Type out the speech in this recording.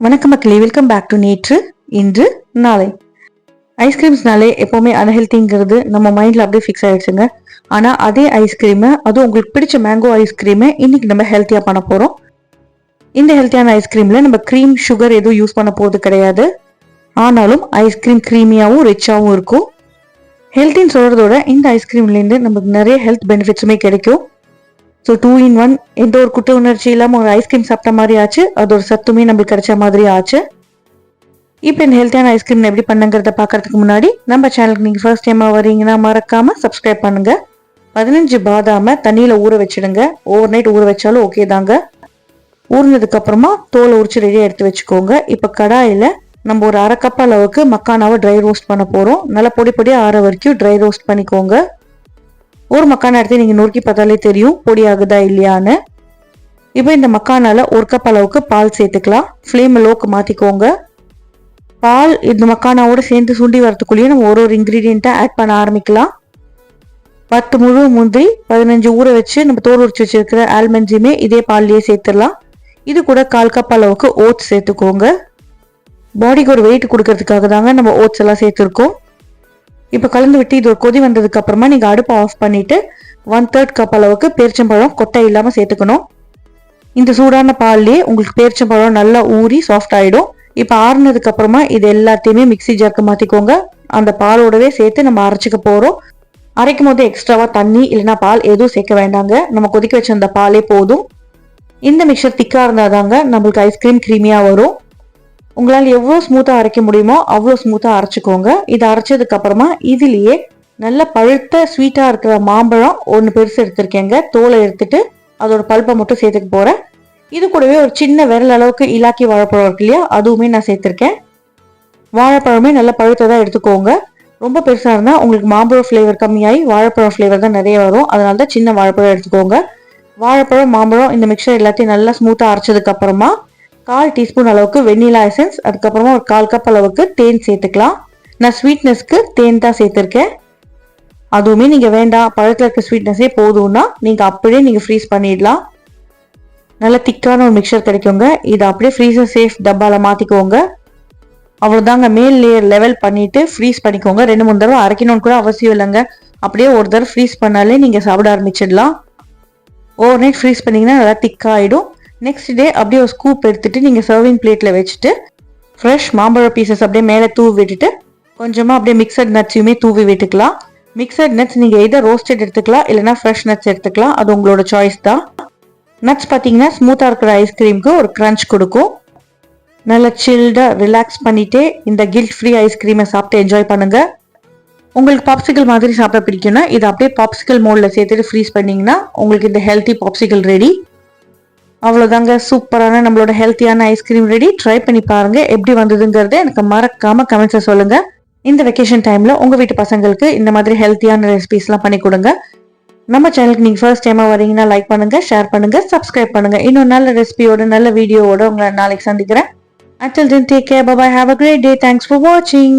வணக்கம் மக்களே, welcome back to நேற்று இன்று நாளை. ஐஸ்கிரீம்ஸ்னாலே எப்போவுமே அன்ஹெல்த்திங்கிறது நம்ம மைண்டில் அப்படியே ஃபிக்ஸ் ஆகிடுச்சுங்க. ஆனால் அதே ஐஸ்கிரீமை, அதுவும் உங்களுக்கு பிடிச்ச மேங்கோ ஐஸ்கிரீமை இன்னைக்கு நம்ம ஹெல்த்தியாக பண்ண போகிறோம். இந்த ஹெல்த்தியான ஐஸ்கிரீமில் நம்ம க்ரீம் சுகர் எதுவும் யூஸ் பண்ண போகிறது கிடையாது. ஆனாலும் ஐஸ்கிரீம் க்ரீமியாகவும் ரிச்சாகவும் இருக்கும். ஹெல்த்தின்னு சொல்கிறதோட இந்த ஐஸ்கிரீம்லேருந்து நமக்கு நிறைய ஹெல்த் பெனிஃபிட்ஸுமே கிடைக்கும். ஸோ 2 in 1, எந்த ஒரு குற்ற உணர்ச்சி இல்லாமல் ஒரு ஐஸ்கிரீம் சாப்பிட்ட மாதிரி ஆச்சு, அதோட சத்துமே நம்மளுக்கு கிடைச்ச மாதிரி ஆச்சு. இப்போ இந்த ஹெல்த்தியான ஐஸ்கிரீம் எப்படி பண்ணுங்கிறத பார்க்கறதுக்கு முன்னாடி நம்ம சேனலுக்கு நீங்கள் ஃபர்ஸ்ட் டைமாக வரீங்கன்னா மறக்காமல் சப்ஸ்கிரைப் பண்ணுங்க. 15 பாதாமை தண்ணியில் ஊற வச்சிடுங்க. ஓவர் நைட் ஊற வச்சாலும் ஓகே தாங்க. ஊறினதுக்கு அப்புறமா தோலை உரிச்சு ரெடியாக எடுத்து வச்சுக்கோங்க. இப்போ கடாயில் நம்ம ஒரு 1/2 கப் அளவுக்கு மக்கானாவை ட்ரை ரோஸ்ட் பண்ண போகிறோம். நல்லா பொடி பொடியாக ஆற வரைக்கும் ட்ரை ரோஸ்ட் பண்ணிக்கோங்க. ஒரு மக்கான எடுத்து நீங்கள் நொறுக்கி பார்த்தாலே தெரியும் பொடி ஆகுதா இல்லையான்னு. இப்போ இந்த மக்கானால 1 கப் அளவுக்கு பால் சேர்த்துக்கலாம். ஃப்ளேம் லோக்கு மாற்றிக்கோங்க. பால் இந்த மக்கானாவோட சேர்ந்து சுண்டி வரத்துக்குள்ளேயே நம்ம ஒரு இன்க்ரீடியண்ட்டை ஆட் பண்ண ஆரம்பிக்கலாம். 10 முழு முந்திரி, 15 ஊற வச்சு நம்ம தோல் உரிச்சு வச்சிருக்கிற ஆல்மண்ட்ஸுமே இதே பால்லையே சேர்த்துடலாம். இது கூட 1/4 கப் அளவுக்கு ஓட்ஸ் சேர்த்துக்கோங்க. பாடிக்கு ஒரு வெயிட் கொடுக்கறதுக்காக தாங்க நம்ம ஓட்ஸ் எல்லாம் சேர்த்துருக்கோம். இப்போ கலந்து விட்டு இது ஒரு கொதி வந்ததுக்கு அப்புறமா நீங்கள் அடுப்பை ஆஃப் பண்ணிட்டு 1/3 கப் அளவுக்கு பேரிச்சம்பழம் கொட்டை இல்லாமல் சேர்த்துக்கணும். இந்த சூடான பால்லேயே உங்களுக்கு பேரிச்சம்பழம் நல்லா ஊறி சாஃப்ட் ஆகிடும். இப்போ ஆறுனதுக்கு அப்புறமா இது எல்லாத்தையுமே மிக்ஸி ஜாருக்கு மாற்றிக்கோங்க. அந்த பாலோடவே சேர்த்து நம்ம அரைச்சிக்க போகிறோம். அரைக்கும் போது எக்ஸ்ட்ராவாக தண்ணி இல்லைனா பால் எதுவும் சேர்க்க வேண்டாங்க. நம்ம கொதிக்க வச்சிருந்த பாலே போதும். இந்த மிக்சர் திக்காக இருந்தால் தாங்க நம்மளுக்கு ஐஸ்கிரீம் க்ரீமியாக வரும். உங்களால் எவ்வளோ ஸ்மூத்தாக அரைக்க முடியுமோ அவ்வளோ ஸ்மூத்தாக அரைச்சிக்கோங்க. இதை அரைச்சதுக்கு அப்புறமா இதுலேயே நல்ல பழுத்த ஸ்வீட்டாக இருக்கிற மாம்பழம் ஒன்று பெருசு எடுத்திருக்கேங்க. தோலை எடுத்துட்டு அதோட பல்ப்பை மட்டும் சேர்த்துக்க போகிறேன். இது கூடவே ஒரு சின்ன விரல் அளவுக்கு இலாக்கி வாழைப்பழம் இருக்கு இல்லையா, அதுவுமே நான் சேர்த்துருக்கேன். வாழைப்பழமே நல்லா பழுத்ததாக எடுத்துக்கோங்க. ரொம்ப பெருசாக இருந்தால் உங்களுக்கு மாம்பழம் ஃப்ளேவர் கம்மியாகி வாழைப்பழம் ஃப்ளேவர் தான் நிறைய வரும். அதனால தான் சின்ன வாழைப்பழம் எடுத்துக்கோங்க. வாழைப்பழம், மாம்பழம் இந்த மிக்சர் எல்லாத்தையும் நல்லா ஸ்மூத்தாக அரைச்சதுக்கு அப்புறமா 1/4 டீஸ்பூன் அளவுக்கு வெண்ணிலா எசன்ஸ், அதுக்கப்புறமா ஒரு 1/4 கப் அளவுக்கு தேன் சேர்த்துக்கலாம். நான் ஸ்வீட்னஸ்க்கு தேன் தான் சேர்த்துருக்கேன். அதுவுமே நீங்கள் வேண்டாம், பழத்தில் இருக்க ஸ்வீட்னஸே போதும்னா நீங்கள் அப்படியே நீங்கள் ஃப்ரீஸ் பண்ணிடலாம். நல்ல திக்கான ஒரு மிக்சர் கிடைக்குங்க. இதை அப்படியே ஃப்ரீசர் சேஃப் டப்பாவில் மாற்றிக்கோங்க. அவ்வளோதாங்க. மேல் லேயர் லெவல் பண்ணிவிட்டு ஃப்ரீஸ் பண்ணிக்கோங்க. 2-3 தடவை அரைக்கணும்னு கூட அவசியம் இல்லைங்க. அப்படியே ஒரு தடவை ஃப்ரீஸ் பண்ணாலே நீங்கள் சாப்பிட ஆரம்பிச்சிடலாம். ஓவர் நைட் ஃப்ரீஸ் பண்ணிங்கன்னா நல்லா திக்காகிடும். நெக்ஸ்ட் டே அப்படியே ஒரு ஸ்கூப் எடுத்துட்டு நீங்கள் சர்விங் பிளேட்டில் வச்சுட்டு ஃப்ரெஷ் மாம்பழ பீசஸ் அப்படியே மேலே தூவி விட்டுட்டு கொஞ்சமாக அப்படியே மிக்சட் நட்ஸையுமே தூவி விட்டுக்கலாம். மிக்சட் நட்ஸ் நீங்கள் எதை ரோஸ்டட் எடுத்துக்கலாம் இல்லைனா ஃப்ரெஷ் நட்ஸ் எடுத்துக்கலாம். அது உங்களோட சாய்ஸ் தான். நட்ஸ் பார்த்தீங்கன்னா ஸ்மூத்தாக இருக்கிற ஐஸ்கிரீமுக்கு ஒரு க்ரன்ச் கொடுக்கும். நல்லா சில்டாக ரிலாக்ஸ் பண்ணிவிட்டு இந்த கில்ட் ஃப்ரீ ஐஸ்கிரீமை சாப்பிட்டு என்ஜாய் பண்ணுங்கள். உங்களுக்கு பாப்சிக்கல் மாதிரி சாப்பிட பிடிக்கும்னா இதை அப்படியே பாப்சிக்கல் மோடில் சேர்த்துட்டு ஃப்ரீஸ் பண்ணிங்கன்னா உங்களுக்கு இந்த ஹெல்த்தி பாப்சிக்கல் ரெடி. அவ்வளோதாங்க. சூப்பரான நம்மளோட ஹெல்த்தியான ஐஸ்கிரீம் ரெடி. ட்ரை பண்ணி பாருங்க. எப்படி வந்ததுங்கிறத எனக்கு மறக்காம கமெண்ட்ஸை சொல்லுங்க. இந்த வெக்கேஷன் டைம்ல உங்க வீட்டு பசங்களுக்கு இந்த மாதிரி ஹெல்த்தியான ரெசிபிஸ்லாம் பண்ணி கொடுங்க. நம்ம சேனலுக்கு நீங்க ஃபர்ஸ்ட் டைமா வரீங்கன்னா லைக் பண்ணுங்க, ஷேர் பண்ணுங்க, சப்ஸ்கிரைப் பண்ணுங்க. இன்னும் நல்ல ரெசிபியோட நல்ல வீடியோவோட உங்களை நாளைக்கு சந்திக்கிறேன். Until then, take care. Bye bye. Have a great day. Thanks for watching.